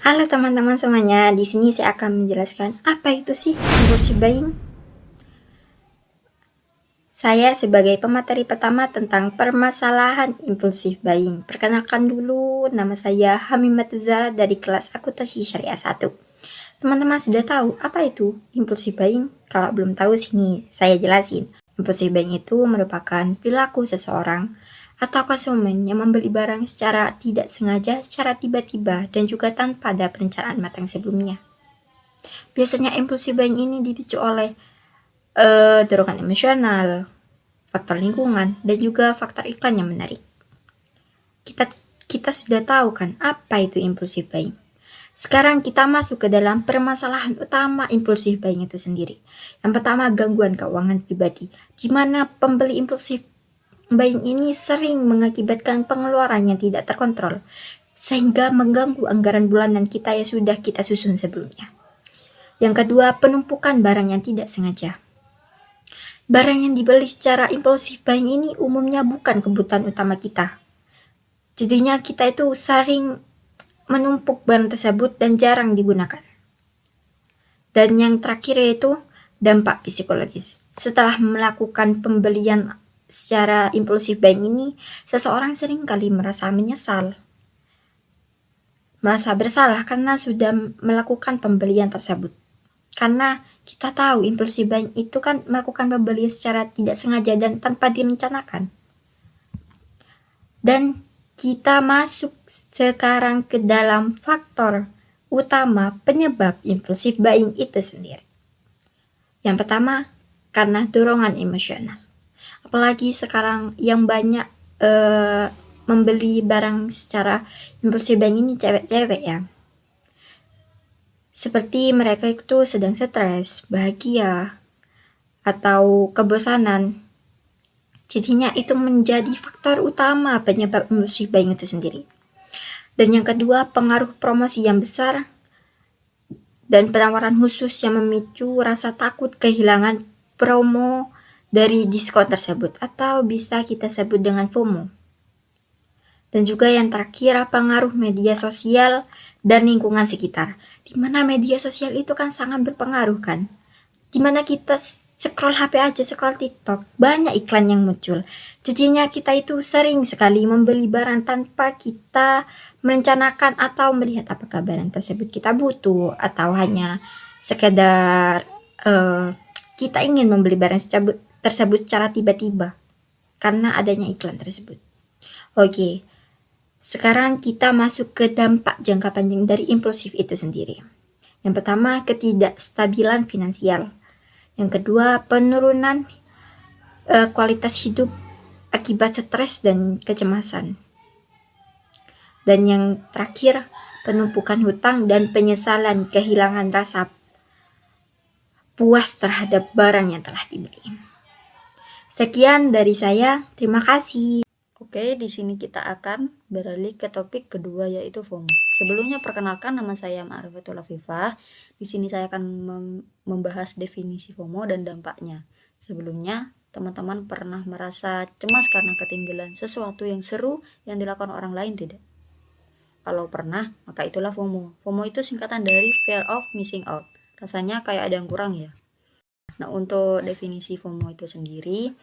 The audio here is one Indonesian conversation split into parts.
Halo teman-teman semuanya, di sini saya akan menjelaskan apa itu sih impulsive buying. Saya sebagai pemateri pertama tentang permasalahan impulsive buying. Perkenalkan dulu, nama saya Hamimatul Zahra dari kelas Akuntansi Syariah 1. Teman-teman sudah tahu apa itu impulsive buying? Kalau belum tahu sini saya jelasin. Impulsive buying itu merupakan perilaku seseorang atau konsumen yang membeli barang secara tidak sengaja, secara tiba-tiba, dan juga tanpa ada perencanaan matang sebelumnya. Biasanya impulsive buying ini dipicu oleh dorongan emosional, faktor lingkungan, dan juga faktor iklan yang menarik. Kita kita sudah tahu kan apa itu impulsive buying. Sekarang kita masuk ke dalam permasalahan utama impulsive buying itu sendiri. Yang pertama, gangguan keuangan pribadi, di mana pembeli impulsive buying ini sering mengakibatkan pengeluaran yang tidak terkontrol, sehingga mengganggu anggaran bulanan kita yang sudah kita susun sebelumnya. Yang kedua, penumpukan barang yang tidak sengaja. Barang yang dibeli secara impulsif buying ini umumnya bukan kebutuhan utama kita. Jadinya kita itu sering menumpuk barang tersebut dan jarang digunakan. Dan yang terakhir yaitu dampak psikologis. Setelah melakukan pembelian secara impulsif buying ini, seseorang seringkali merasa menyesal, merasa bersalah karena sudah melakukan pembelian tersebut. Karena kita tahu impulsive buying itu kan melakukan pembelian secara tidak sengaja dan tanpa direncanakan. Dan kita masuk sekarang ke dalam faktor utama penyebab impulsive buying itu sendiri. Yang pertama, karena dorongan emosional. Apalagi sekarang yang banyak membeli barang secara impulsive buying ini cewek-cewek ya. Seperti mereka itu sedang stres, bahagia, atau kebosanan. Jadinya itu menjadi faktor utama penyebab impulsive buying itu sendiri. Dan yang kedua, pengaruh promosi yang besar dan penawaran khusus yang memicu rasa takut kehilangan promo dari diskon tersebut, atau bisa kita sebut dengan FOMO. Dan juga yang terakhir, pengaruh media sosial dan lingkungan sekitar. Dimana media sosial itu kan sangat berpengaruh kan. Dimana kita scroll HP aja, scroll TikTok, banyak iklan yang muncul. Jadinya kita itu sering sekali membeli barang tanpa kita merencanakan atau melihat apakah barang tersebut kita butuh atau hanya sekedar kita ingin membeli barang tersebut secara tiba-tiba karena adanya iklan tersebut. Oke. Sekarang kita masuk ke dampak jangka panjang dari impulsif itu sendiri. Yang pertama, ketidakstabilan finansial. Yang kedua, penurunan kualitas hidup akibat stres dan kecemasan. Dan yang terakhir, penumpukan hutang dan penyesalan kehilangan rasa puas terhadap barang yang telah dibeli. Sekian dari saya, terima kasih. Oke, di sini kita akan beralih ke topik kedua yaitu FOMO. Sebelumnya perkenalkan, nama saya Ma'rifatul Afifah. Di sini saya akan membahas definisi FOMO dan dampaknya. Sebelumnya, teman-teman pernah merasa cemas karena ketinggalan sesuatu yang seru yang dilakukan orang lain tidak? Kalau pernah, maka itulah FOMO. FOMO itu singkatan dari fear of missing out. Rasanya kayak ada yang kurang ya. Nah, untuk definisi FOMO itu sendiri,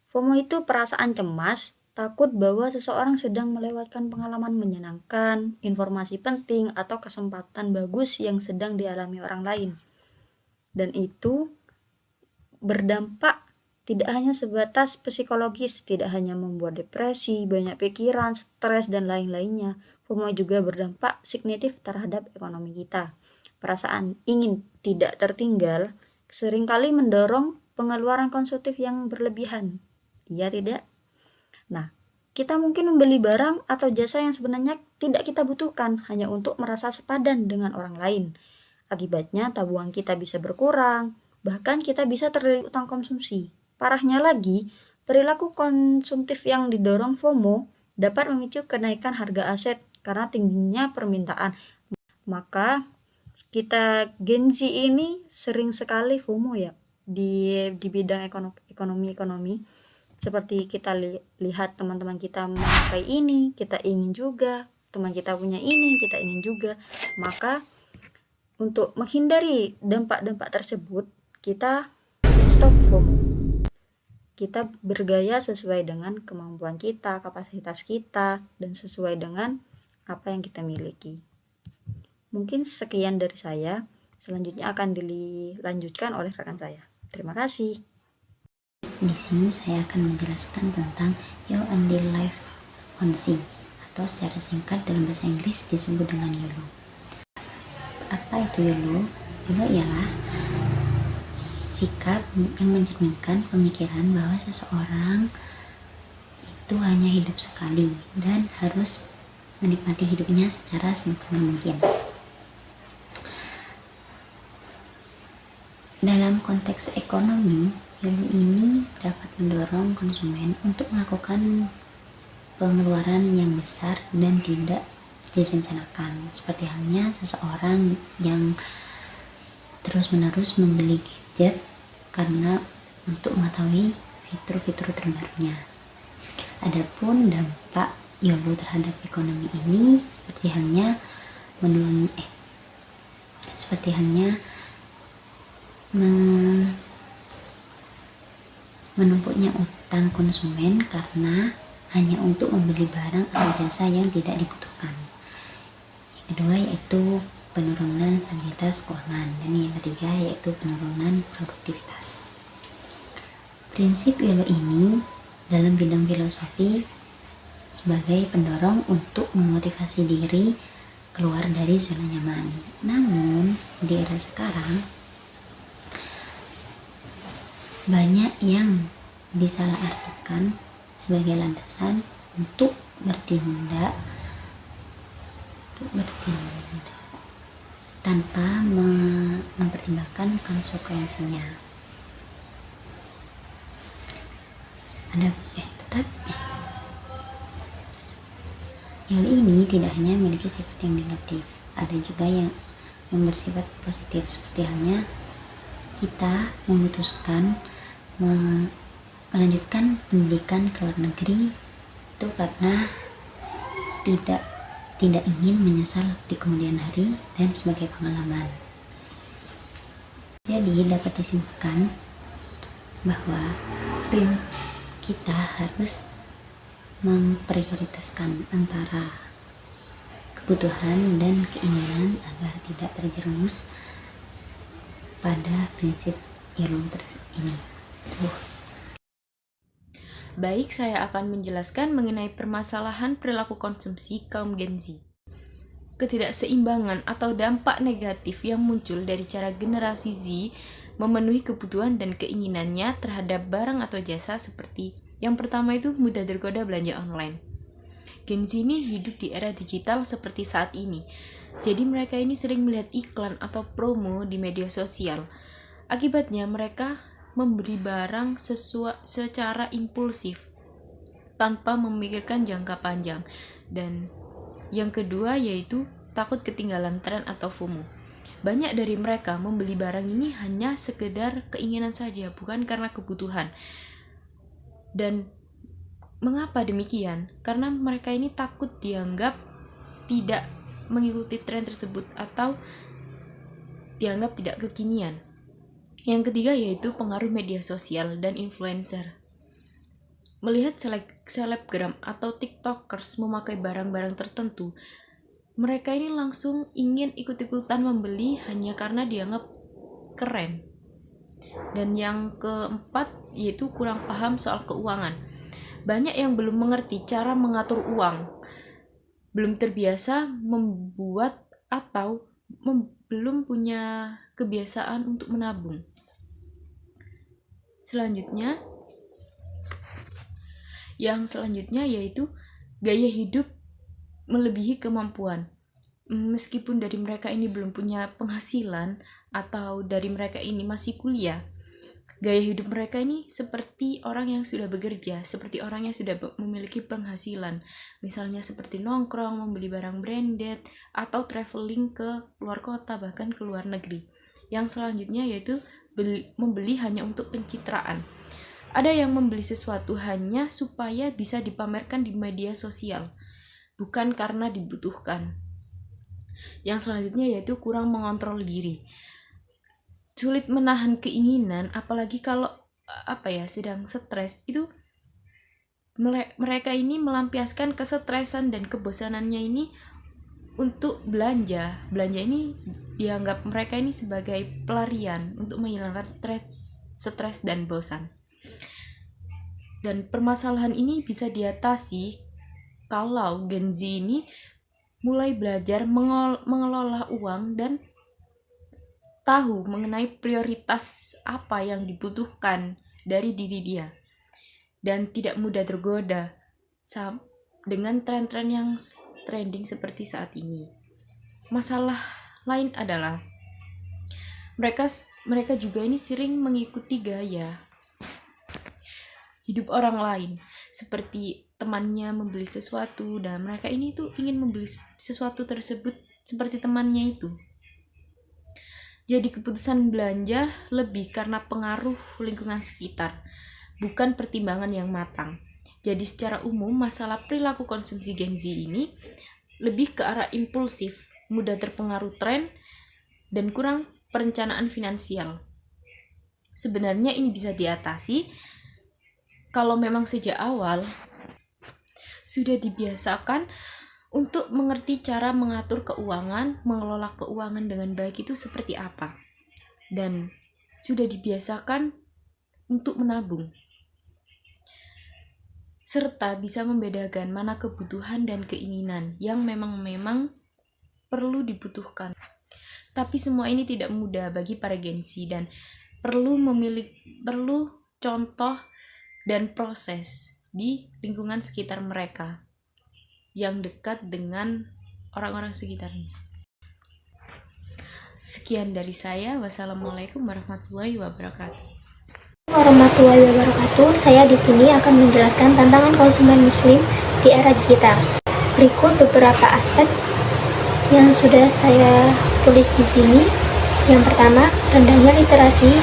FOMO itu perasaan cemas, takut bahwa seseorang sedang melewatkan pengalaman menyenangkan, informasi penting, atau kesempatan bagus yang sedang dialami orang lain. Dan itu berdampak tidak hanya sebatas psikologis, tidak hanya membuat depresi, banyak pikiran, stres, dan lain-lainnya. FOMO juga berdampak signifikan terhadap ekonomi kita. Perasaan ingin tidak tertinggal seringkali mendorong pengeluaran konsumtif yang berlebihan. Iya tidak? Nah, kita mungkin membeli barang atau jasa yang sebenarnya tidak kita butuhkan hanya untuk merasa sepadan dengan orang lain. Akibatnya tabungan kita bisa berkurang, bahkan kita bisa terlilit utang konsumsi. Parahnya lagi, perilaku konsumtif yang didorong FOMO dapat memicu kenaikan harga aset karena tingginya permintaan. Maka kita Gen Z ini sering sekali FOMO ya di bidang ekonomi. Seperti kita lihat teman-teman kita memakai ini, kita ingin juga. teman kita punya ini, kita ingin juga. Maka untuk menghindari dampak-dampak tersebut, kita stop FOMO. Kita bergaya sesuai dengan kemampuan kita, kapasitas kita, dan sesuai dengan apa yang kita miliki. Mungkin sekian dari saya. Selanjutnya akan dilanjutkan oleh rekan saya. Terima kasih. Di sini saya akan menjelaskan tentang Your Only Life on Sea, atau secara singkat dalam bahasa Inggris disebut dengan YOLO. Apa itu YOLO? YOLO ialah sikap yang mencerminkan pemikiran bahwa seseorang itu hanya hidup sekali dan harus menikmati hidupnya secara semaksimal mungkin. Dalam konteks ekonomi, YOLO ini dapat mendorong konsumen untuk melakukan pengeluaran yang besar dan tidak direncanakan, seperti halnya seseorang yang terus-menerus membeli gadget karena untuk mengetahui fitur-fitur terbarunya. Adapun dampak YOLO terhadap ekonomi ini seperti halnya menumpuknya utang konsumen karena hanya untuk membeli barang atau jasa yang tidak dibutuhkan. Yang kedua yaitu penurunan stabilitas keuangan, dan yang ketiga yaitu penurunan produktivitas. Prinsip YOLO ini dalam bidang filosofi sebagai pendorong untuk memotivasi diri keluar dari zona nyaman. Namun di era sekarang banyak yang disalahartikan sebagai landasan untuk bertindak tanpa mempertimbangkan konsekuensinya. YOLO ini tidak hanya memiliki sifat yang negatif, ada juga yang bersifat positif, seperti halnya kita memutuskan melanjutkan pendidikan ke luar negeri itu karena tidak ingin menyesal di kemudian hari dan sebagai pengalaman. Jadi dapat disimpulkan bahwa kita harus memprioritaskan antara kebutuhan dan keinginan agar tidak terjerumus pada prinsip YOLO ini. Baik, saya akan menjelaskan mengenai permasalahan perilaku konsumsi kaum Gen Z. Ketidakseimbangan atau dampak negatif yang muncul dari cara generasi Z memenuhi kebutuhan dan keinginannya terhadap barang atau jasa seperti yang pertama itu mudah tergoda belanja online. Gen Z ini hidup di era digital seperti saat ini. Jadi mereka ini sering melihat iklan atau promo di media sosial. Akibatnya mereka memberi barang secara impulsif tanpa memikirkan jangka panjang. Dan yang kedua yaitu takut ketinggalan tren atau FOMO. Banyak dari mereka membeli barang ini hanya sekedar keinginan saja, bukan karena kebutuhan. Dan mengapa demikian? Karena mereka ini takut dianggap tidak mengikuti tren tersebut atau dianggap tidak kekinian. Yang ketiga yaitu pengaruh media sosial dan influencer. Melihat selebgram atau tiktokers memakai barang-barang tertentu, mereka ini langsung ingin ikut-ikutan membeli hanya karena dianggap keren. Dan yang keempat yaitu kurang paham soal keuangan. Banyak yang belum mengerti cara mengatur uang, belum terbiasa membuat atau belum punya kebiasaan untuk menabung. Yang selanjutnya yaitu gaya hidup melebihi kemampuan. Meskipun dari mereka ini belum punya penghasilan atau dari mereka ini masih kuliah, gaya hidup mereka ini seperti orang yang sudah bekerja, seperti orang yang sudah memiliki penghasilan. Misalnya seperti nongkrong, membeli barang branded, atau traveling ke luar kota, bahkan ke luar negeri. Yang selanjutnya yaitu membeli hanya untuk pencitraan. Ada yang membeli sesuatu hanya supaya bisa dipamerkan di media sosial. bukan karena dibutuhkan. Yang selanjutnya yaitu kurang mengontrol diri. Sulit menahan keinginan, apalagi kalau sedang stres. Itu mereka ini melampiaskan kesetresan dan kebosanannya ini untuk belanja. Belanja ini dianggap mereka ini sebagai pelarian untuk menghilangkan stres dan bosan. Dan permasalahan ini bisa diatasi kalau Gen Z ini mulai belajar mengelola uang dan tahu mengenai prioritas apa yang dibutuhkan dari diri dia, dan tidak mudah tergoda dengan tren-tren yang trending seperti saat ini. Masalah lain adalah mereka juga ini sering mengikuti gaya hidup orang lain, seperti temannya membeli sesuatu dan mereka ini tuh ingin membeli sesuatu tersebut seperti temannya itu. Jadi keputusan belanja lebih karena pengaruh lingkungan sekitar, bukan pertimbangan yang matang. Jadi secara umum masalah perilaku konsumsi Gen Z ini lebih ke arah impulsif, mudah terpengaruh tren, dan kurang perencanaan finansial. Sebenarnya ini bisa diatasi kalau memang sejak awal sudah dibiasakan untuk mengerti cara mengatur keuangan, mengelola keuangan dengan baik itu seperti apa, dan sudah dibiasakan untuk menabung, serta bisa membedakan mana kebutuhan dan keinginan yang memang perlu dibutuhkan. Tapi semua ini tidak mudah bagi para Gen Z dan perlu contoh dan proses di lingkungan sekitar mereka yang dekat dengan orang-orang sekitarnya. Sekian dari saya. Wassalamualaikum warahmatullahi wabarakatuh. Warahmatullahi wabarakatuh. Saya di sini akan menjelaskan tantangan konsumen muslim di era digital. Berikut beberapa aspek yang sudah saya tulis di sini. Yang pertama, rendahnya literasi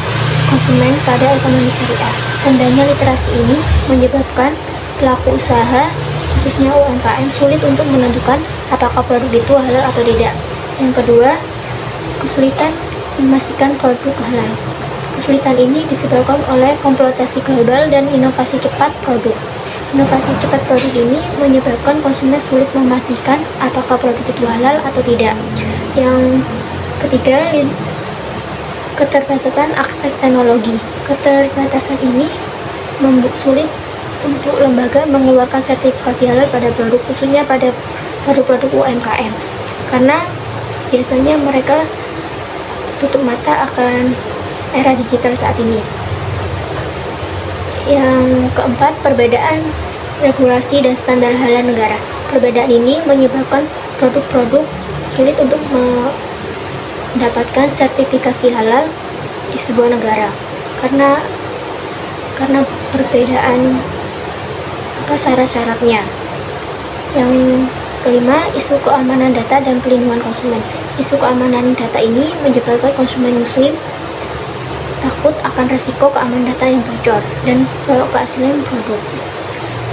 konsumen pada ekonomi syariah. Rendahnya literasi ini menyebabkan pelaku usaha, khususnya UMKM, sulit untuk menentukan apakah produk itu halal atau tidak. Yang kedua, kesulitan memastikan produk halal. Kesulitan ini disebabkan oleh kompleksitas global dan inovasi cepat produk. Inovasi cepat produk ini menyebabkan konsumen sulit memastikan apakah produk itu halal atau tidak. Yang ketiga, keterbatasan akses teknologi. Keterbatasan ini membuat sulit untuk lembaga mengeluarkan sertifikasi halal pada produk, khususnya pada produk-produk UMKM, karena biasanya mereka tutup mata akan era digital saat ini. Yang keempat, perbedaan regulasi dan standar halal negara. Perbedaan ini menyebabkan produk-produk sulit untuk mendapatkan sertifikasi halal di sebuah negara karena perbedaan syarat-syaratnya. Yang kelima, isu keamanan data dan pelindungan konsumen. Isu keamanan data ini menyebabkan konsumen muslim takut akan resiko keamanan data yang bocor dan keaslian produk.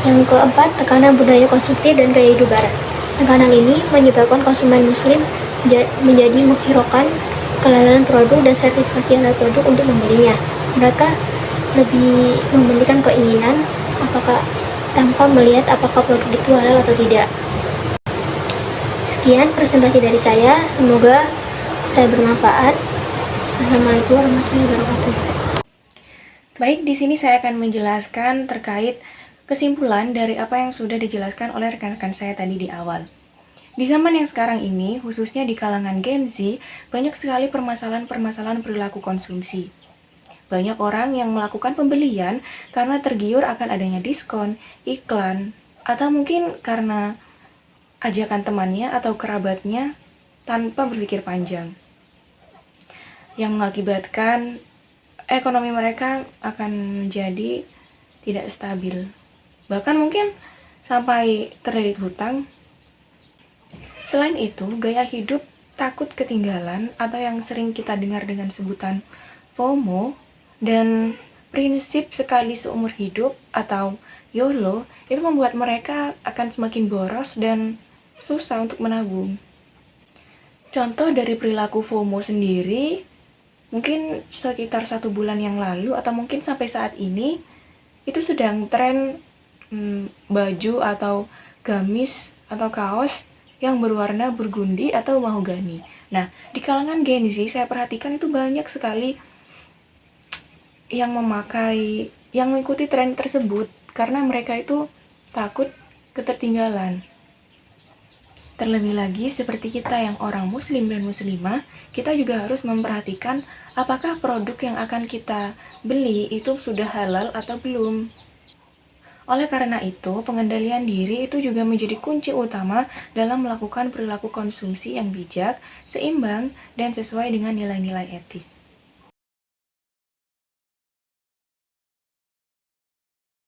Yang keempat, tekanan budaya konsumtif dan gaya hidup barat. Tekanan ini menyebabkan konsumen muslim menjadi menghiraukan kehalalan produk dan sertifikasi halal produk untuk membelinya. Mereka lebih memberikan keinginan tanpa melihat apakah produk itu halal atau tidak. Sekian presentasi dari saya, semoga bisa bermanfaat. Assalamualaikum warahmatullahi wabarakatuh. Baik, di sini saya akan menjelaskan terkait kesimpulan dari apa yang sudah dijelaskan oleh rekan-rekan saya tadi di awal. Di zaman yang sekarang ini, khususnya di kalangan Gen Z, banyak sekali permasalahan-permasalahan perilaku konsumsi. Banyak orang yang melakukan pembelian karena tergiur akan adanya diskon, iklan, atau mungkin karena ajakan temannya atau kerabatnya tanpa berpikir panjang, yang mengakibatkan ekonomi mereka akan menjadi tidak stabil, bahkan mungkin sampai terlilit hutang. Selain itu, gaya hidup takut ketinggalan atau yang sering kita dengar dengan sebutan FOMO dan prinsip sekali seumur hidup atau YOLO itu membuat mereka akan semakin boros dan susah untuk menabung. Contoh dari perilaku FOMO sendiri, mungkin sekitar 1 bulan yang lalu atau mungkin sampai saat ini, itu sedang tren baju atau gamis atau kaos yang berwarna burgundi atau mahogani. Nah, di kalangan Gen Z saya perhatikan itu banyak sekali yang mengikuti tren tersebut karena mereka itu takut ketertinggalan. Terlebih lagi seperti kita yang orang muslim dan muslimah, kita juga harus memperhatikan apakah produk yang akan kita beli itu sudah halal atau belum. Oleh karena itu, pengendalian diri itu juga menjadi kunci utama dalam melakukan perilaku konsumsi yang bijak, seimbang, dan sesuai dengan nilai-nilai etis.